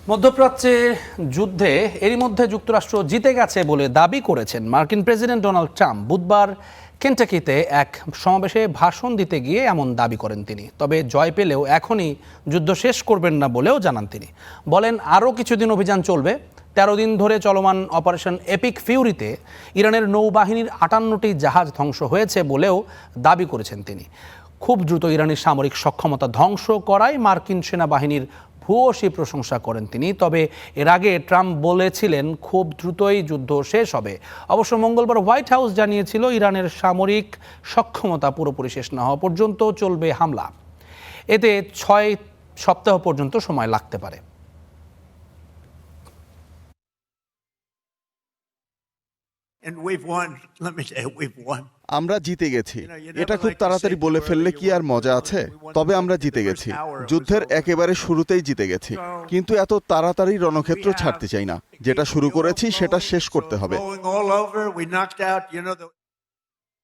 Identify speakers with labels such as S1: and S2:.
S1: মধ্যপ্রাচ্যের যুদ্ধে এরই মধ্যে যুক্তরাষ্ট্র জিতে গেছে বলে দাবি করেছেন মার্কিন প্রেসিডেন্ট ডোনাল্ড ট্রাম্প। বুধবার কেন্টাকিতে এক সমাবেশে ভাষণ দিতে গিয়ে এমন দাবি করেন তিনি। তবে জয় পেলেও এখনই যুদ্ধ শেষ করবেন না বলেও জানান তিনি। বলেন আরও কিছুদিন অভিযান চলবে। ১৩ দিন ধরে চলমান অপারেশন এপিক ফিউরিতে ইরানের নৌবাহিনীর ৫৮টি জাহাজ ধ্বংস হয়েছে বলেও দাবি করেছেন তিনি। খুব দ্রুত ইরানের সামরিক সক্ষমতা ধ্বংস করায় মার্কিন সেনাবাহিনীর ভূয়সী প্রশংসা করেন তিনি। তবে এর আগে ট্রাম্প বলেছিলেন খুব দ্রুতই যুদ্ধ শেষ হবে। অবশ্য মঙ্গলবার হোয়াইট হাউস জানিয়েছিল ইরানের সামরিক সক্ষমতা পুরোপুরি শেষ না হওয়া পর্যন্ত চলবে হামলা। এতে ৬ সপ্তাহ পর্যন্ত সময় লাগতে পারে।
S2: আমরা জিতে গেছি। এটা খুব তাড়াতাড়ি বলে ফেললে কি আর মজা আছে? তবে আমরা জিতে গেছি। যুদ্ধের একেবারে শুরুতেই জিতে গেছি, কিন্তু এত তাড়াতাড়ি রণক্ষেত্র ছাড়তে চাই না। যেটা শুরু করেছি সেটা শেষ করতে হবে।